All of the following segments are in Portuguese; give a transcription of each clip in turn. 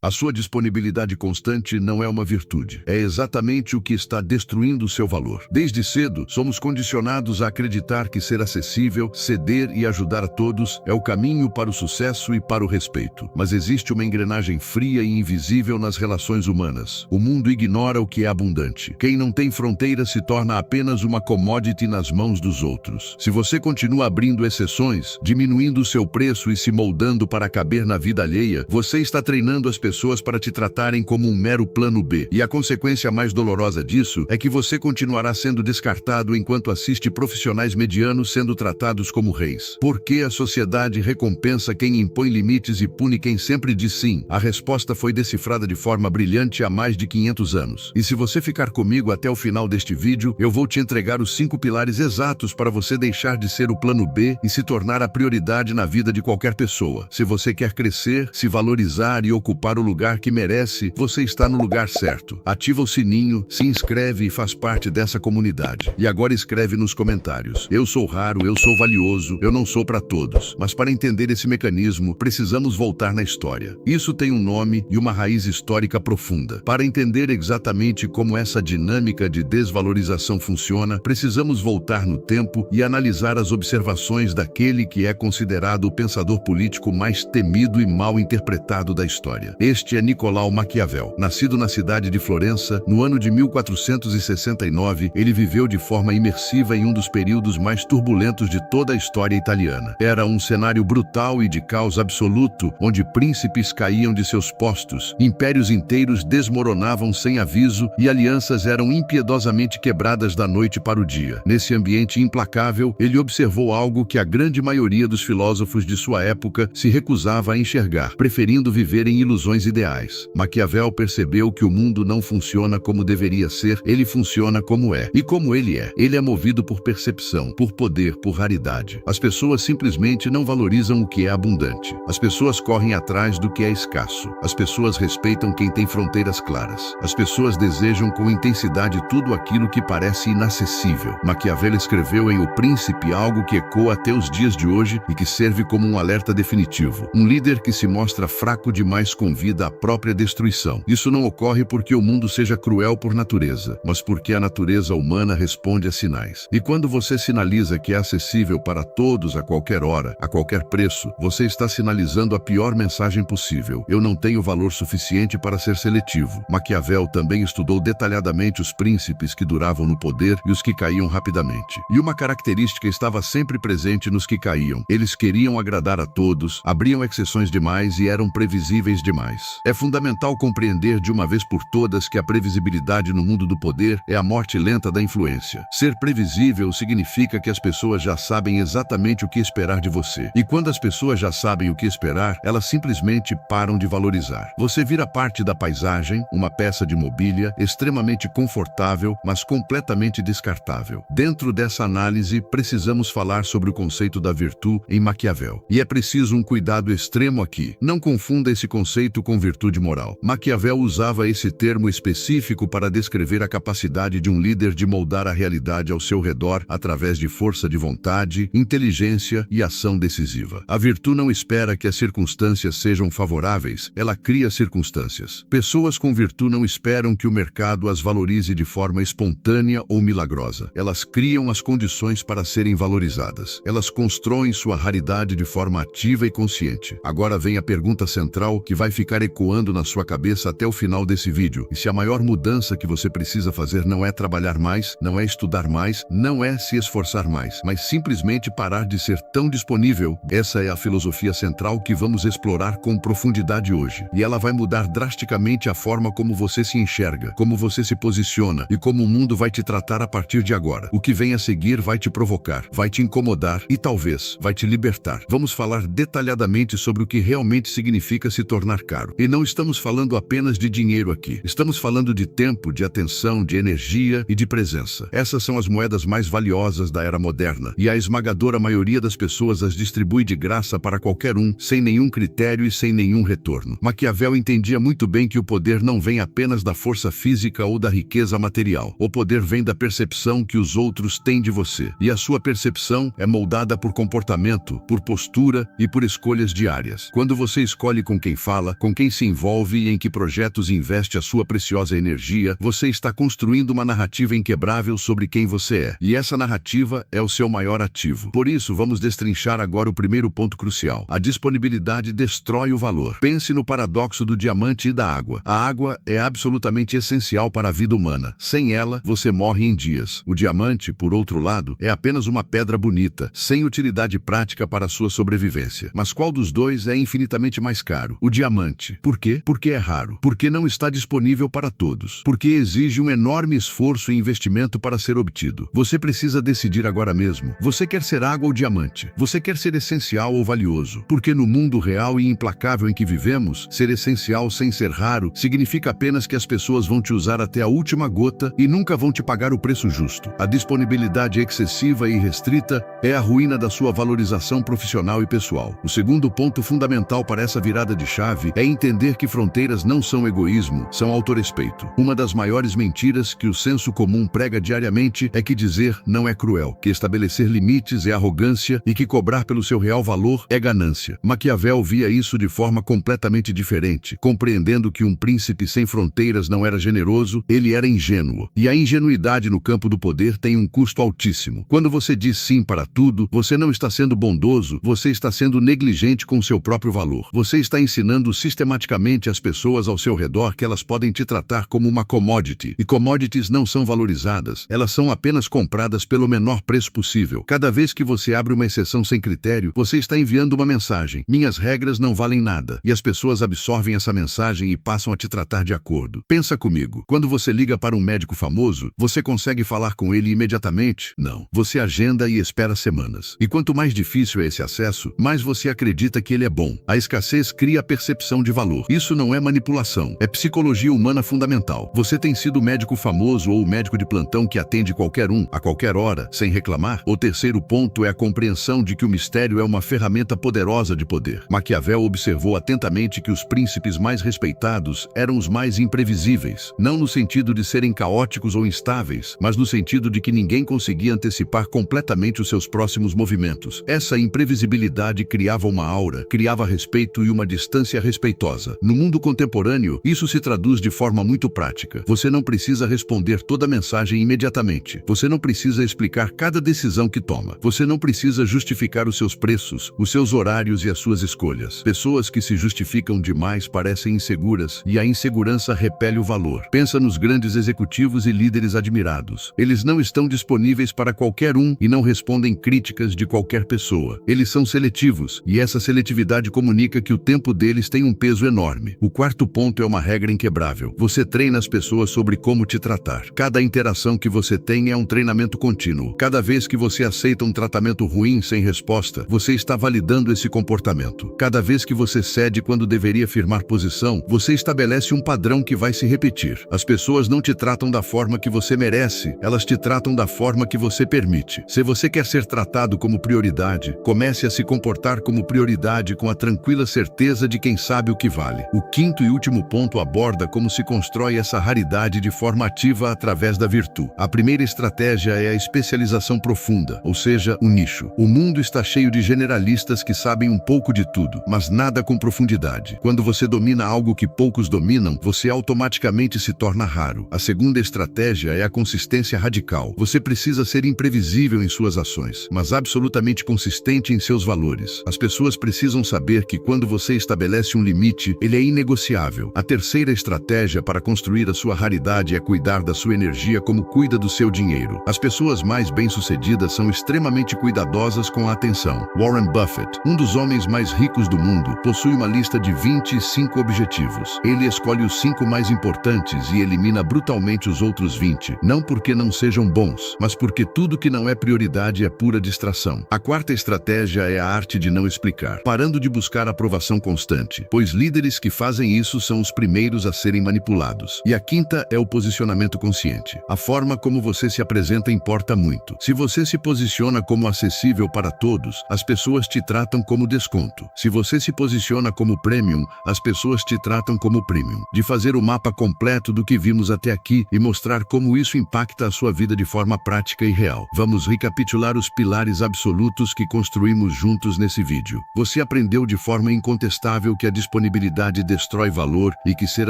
A sua disponibilidade constante não é uma virtude. É exatamente o que está destruindo seu valor. Desde cedo, somos condicionados a acreditar que ser acessível, ceder e ajudar a todos é o caminho para o sucesso e para o respeito. Mas existe uma engrenagem fria e invisível nas relações humanas. O mundo ignora o que é abundante. Quem não tem fronteiras se torna apenas uma commodity nas mãos dos outros. Se você continua abrindo exceções, diminuindo o seu preço e se moldando para caber na vida alheia, você está treinando as pessoas para te tratarem como um mero plano B. E a consequência mais dolorosa disso é que você continuará sendo descartado enquanto assiste profissionais medianos sendo tratados como reis. Por que a sociedade recompensa quem impõe limites e pune quem sempre diz sim? A resposta foi decifrada de forma brilhante há mais de 500 anos. E se você ficar comigo até o final deste vídeo, eu vou te entregar os 5 pilares exatos para você deixar de ser o plano B e se tornar a prioridade na vida de qualquer pessoa. Se você quer crescer, se valorizar e ocupar o lugar que merece, você está no lugar certo. Ativa o sininho, se inscreve e faz parte dessa comunidade. E agora escreve nos comentários: eu sou raro, eu sou valioso, eu não sou para todos. Mas para entender esse mecanismo, precisamos voltar na história. Isso tem um nome e uma raiz histórica profunda. Para entender exatamente como essa dinâmica de desvalorização funciona, precisamos voltar no tempo e analisar as observações daquele que é considerado o pensador político mais temido e mal interpretado da história. Este é Nicolau Maquiavel. Nascido na cidade de Florença, no ano de 1469, ele viveu de forma imersiva em um dos períodos mais turbulentos de toda a história italiana. Era um cenário brutal e de caos absoluto, onde príncipes caíam de seus postos, impérios inteiros desmoronavam sem aviso e alianças eram impiedosamente quebradas da noite para o dia. Nesse ambiente implacável, ele observou algo que a grande maioria dos filósofos de sua época se recusava a enxergar, preferindo viver em ilusões ideais. Maquiavel percebeu que o mundo não funciona como deveria ser, ele funciona como é. E como ele é? Ele é movido por percepção, por poder, por raridade. As pessoas simplesmente não valorizam o que é abundante. As pessoas correm atrás do que é escasso. As pessoas respeitam quem tem fronteiras claras. As pessoas desejam com intensidade tudo aquilo que parece inacessível. Maquiavel escreveu em O Príncipe algo que ecoa até os dias de hoje e que serve como um alerta definitivo. Um líder que se mostra fraco demais convida à própria destruição. Isso não ocorre porque o mundo seja cruel por natureza, mas porque a natureza humana responde a sinais. E quando você sinaliza que é acessível para todos a qualquer hora, a qualquer preço, você está sinalizando a pior mensagem possível: eu não tenho valor suficiente para ser seletivo. Maquiavel também estudou detalhadamente os príncipes que duravam no poder e os que caíam rapidamente. E uma característica estava sempre presente nos que caíam: eles queriam agradar a todos, abriam exceções demais e eram previsíveis demais. É fundamental compreender de uma vez por todas que a previsibilidade no mundo do poder é a morte lenta da influência. Ser previsível significa que as pessoas já sabem exatamente o que esperar de você. E quando as pessoas já sabem o que esperar, elas simplesmente param de valorizar. Você vira parte da paisagem, uma peça de mobília extremamente confortável, mas completamente descartável. Dentro dessa análise, precisamos falar sobre o conceito da virtude em Maquiavel. E é preciso um cuidado extremo aqui. Não confunda esse conceito com virtude moral. Maquiavel usava esse termo específico para descrever a capacidade de um líder de moldar a realidade ao seu redor através de força de vontade, inteligência e ação decisiva. A virtude não espera que as circunstâncias sejam favoráveis, ela cria circunstâncias. Pessoas com virtude não esperam que o mercado as valorize de forma espontânea ou milagrosa. Elas criam as condições para serem valorizadas. Elas constroem sua raridade de forma ativa e consciente. Agora vem a pergunta central que vai ficar ecoando na sua cabeça até o final desse vídeo. E se a maior mudança que você precisa fazer não é trabalhar mais, não é estudar mais, não é se esforçar mais, mas simplesmente parar de ser tão disponível? Essa é a filosofia central que vamos explorar com profundidade hoje. E ela vai mudar drasticamente a forma como você se enxerga, como você se posiciona e como o mundo vai te tratar a partir de agora. O que vem a seguir vai te provocar, vai te incomodar e talvez vai te libertar. Vamos falar detalhadamente sobre o que realmente significa se tornar caro. E não estamos falando apenas de dinheiro aqui. Estamos falando de tempo, de atenção, de energia e de presença. Essas são as moedas mais valiosas da era moderna. E a esmagadora maioria das pessoas as distribui de graça para qualquer um, sem nenhum critério e sem nenhum retorno. Maquiavel entendia muito bem que o poder não vem apenas da força física ou da riqueza material. O poder vem da percepção que os outros têm de você. E a sua percepção é moldada por comportamento, por postura e por escolhas diárias. Quando você escolhe com quem fala, com quem se envolve e em que projetos investe a sua preciosa energia, você está construindo uma narrativa inquebrável sobre quem você é. E essa narrativa é o seu maior ativo. Por isso, vamos destrinchar agora o primeiro ponto crucial. A disponibilidade destrói o valor. Pense no paradoxo do diamante e da água. A água é absolutamente essencial para a vida humana. Sem ela, você morre em dias. O diamante, por outro lado, é apenas uma pedra bonita, sem utilidade prática para a sua sobrevivência. Mas qual dos dois é infinitamente mais caro? O diamante. Por quê? Porque é raro. Porque não está disponível para todos. Porque exige um enorme esforço e investimento para ser obtido. Você precisa decidir agora mesmo. Você quer ser água ou diamante? Você quer ser essencial ou valioso? Porque no mundo real e implacável em que vivemos, ser essencial sem ser raro significa apenas que as pessoas vão te usar até a última gota e nunca vão te pagar o preço justo. A disponibilidade excessiva e irrestrita é a ruína da sua valorização profissional e pessoal. O segundo ponto fundamental para essa virada de chave é entender que fronteiras não são egoísmo, são autorrespeito. Uma das maiores mentiras que o senso comum prega diariamente é que dizer não é cruel, que estabelecer limites é arrogância e que cobrar pelo seu real valor é ganância. Maquiavel via isso de forma completamente diferente. Compreendendo que um príncipe sem fronteiras não era generoso, ele era ingênuo. E a ingenuidade no campo do poder tem um custo altíssimo. Quando você diz sim para tudo, você não está sendo bondoso, você está sendo negligente com seu próprio valor. Você está ensinando sistematicamente às pessoas ao seu redor que elas podem te tratar como uma commodity. E commodities não são valorizadas, elas são apenas compradas pelo menor preço possível. Cada vez que você abre uma exceção sem critério, você está enviando uma mensagem. Minhas regras não valem nada. E as pessoas absorvem essa mensagem e passam a te tratar de acordo. Pensa comigo. Quando você liga para um médico famoso, você consegue falar com ele imediatamente? Não. Você agenda e espera semanas. E quanto mais difícil é esse acesso, mais você acredita que ele é bom. A escassez cria a percepção de valor. Isso não é manipulação. É psicologia humana fundamental. Você tem sido o médico famoso ou o médico de plantão que atende qualquer um, a qualquer hora, sem reclamar? O terceiro ponto é a compreensão de que o mistério é uma ferramenta poderosa de poder. Maquiavel observou atentamente que os príncipes mais respeitados eram os mais imprevisíveis. Não no sentido de serem caóticos ou instáveis, mas no sentido de que ninguém conseguia antecipar completamente os seus próximos movimentos. Essa imprevisibilidade criava uma aura, criava respeito e uma distância respeitosa. No mundo contemporâneo, isso se traduz de forma muito prática. Você não precisa responder toda a mensagem imediatamente. Você não precisa explicar cada decisão que toma. Você não precisa justificar os seus preços, os seus horários e as suas escolhas. Pessoas que se justificam demais parecem inseguras e a insegurança repele o valor. Pensa nos grandes executivos e líderes admirados. Eles não estão disponíveis para qualquer um e não respondem críticas de qualquer pessoa. Eles são seletivos e essa seletividade comunica que o tempo deles tem um peso enorme. O quarto ponto é uma regra inquebrável. Você treina as pessoas sobre como te tratar. Cada interação que você tem é um treinamento contínuo. Cada vez que você aceita um tratamento ruim sem resposta, você está validando esse comportamento. Cada vez que você cede quando deveria firmar posição, você estabelece um padrão que vai se repetir. As pessoas não te tratam da forma que você merece, elas te tratam da forma que você permite. Se você quer ser tratado como prioridade, comece a se comportar como prioridade com a tranquila certeza de quem sabe o que vale. O quinto e último ponto aborda como se constrói essa raridade de forma ativa através da virtude. A primeira estratégia é a especialização profunda, ou seja, o nicho. O mundo está cheio de generalistas que sabem um pouco de tudo, mas nada com profundidade. Quando você domina algo que poucos dominam, você automaticamente se torna raro. A segunda estratégia é a consistência radical. Você precisa ser imprevisível em suas ações, mas absolutamente consistente em seus valores. As pessoas precisam saber que quando você estabelece um limite, ele é inegociável. A terceira estratégia para construir a sua raridade é cuidar da sua energia como cuida do seu dinheiro. As pessoas mais bem-sucedidas são extremamente cuidadosas com a atenção. Warren Buffett, um dos homens mais ricos do mundo, possui uma lista de 25 objetivos. Ele escolhe os 5 mais importantes e elimina brutalmente os outros 20, não porque não sejam bons, mas porque tudo que não é prioridade é pura distração. A quarta estratégia é a arte de não explicar, parando de buscar aprovação constante, pois líderes que fazem isso são os primeiros a serem manipulados. E a quinta é o posicionamento consciente. A forma como você se apresenta importa muito. Se você se posiciona como acessível para todos, as pessoas te tratam como desconto. Se você se posiciona como premium, as pessoas te tratam como premium. De fazer o mapa completo do que vimos até aqui e mostrar como isso impacta a sua vida de forma prática e real. Vamos recapitular os pilares absolutos que construímos juntos nesse vídeo. Você aprendeu de forma incontestável que a disponibilidade disponibilidade destrói valor e que ser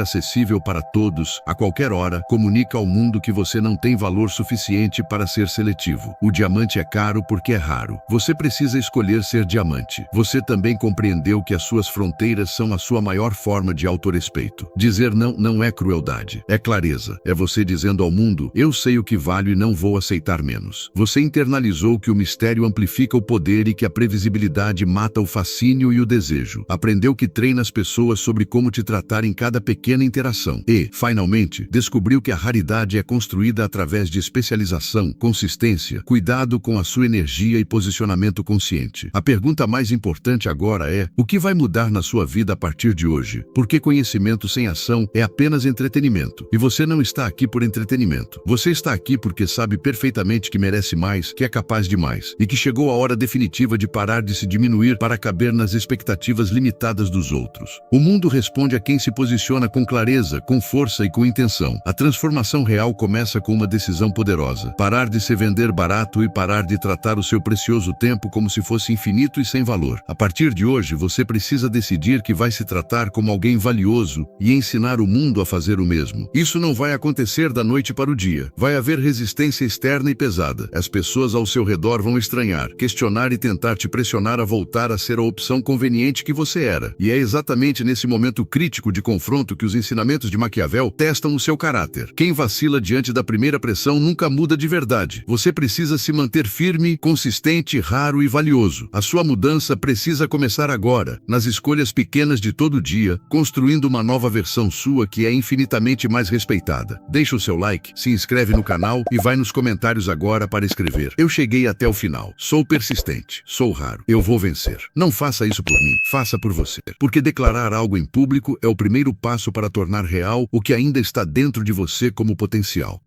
acessível para todos, a qualquer hora, comunica ao mundo que você não tem valor suficiente para ser seletivo. O diamante é caro porque é raro. Você precisa escolher ser diamante. Você também compreendeu que as suas fronteiras são a sua maior forma de autorrespeito. Dizer não é crueldade, é clareza. É você dizendo ao mundo: eu sei o que valho e não vou aceitar menos. Você internalizou que o mistério amplifica o poder e que a previsibilidade mata o fascínio e o desejo. Aprendeu que treina as pessoas sobre como te tratar em cada pequena interação. E, finalmente, descobriu que a raridade é construída através de especialização, consistência, cuidado com a sua energia e posicionamento consciente. A pergunta mais importante agora é: o que vai mudar na sua vida a partir de hoje? Porque conhecimento sem ação é apenas entretenimento. E você não está aqui por entretenimento. Você está aqui porque sabe perfeitamente que merece mais, que é capaz de mais, e que chegou a hora definitiva de parar de se diminuir para caber nas expectativas limitadas dos outros. O mundo responde a quem se posiciona com clareza, com força e com intenção. A transformação real começa com uma decisão poderosa: parar de se vender barato e parar de tratar o seu precioso tempo como se fosse infinito e sem valor. A partir de hoje, você precisa decidir que vai se tratar como alguém valioso e ensinar o mundo a fazer o mesmo. Isso não vai acontecer da noite para o dia. Vai haver resistência externa e pesada. As pessoas ao seu redor vão estranhar, questionar e tentar te pressionar a voltar a ser a opção conveniente que você era. E é exatamente nesse momento crítico de confronto que os ensinamentos de Maquiavel testam o seu caráter. Quem vacila diante da primeira pressão nunca muda de verdade. Você precisa se manter firme, consistente, raro e valioso. A sua mudança precisa começar agora, nas escolhas pequenas de todo dia, construindo uma nova versão sua que é infinitamente mais respeitada. Deixa o seu like, se inscreve no canal e vai nos comentários agora para escrever: eu cheguei até o final. Sou persistente. Sou raro. Eu vou vencer. Não faça isso por mim. Faça por você. Porque declarar algo em público é o primeiro passo para tornar real o que ainda está dentro de você como potencial.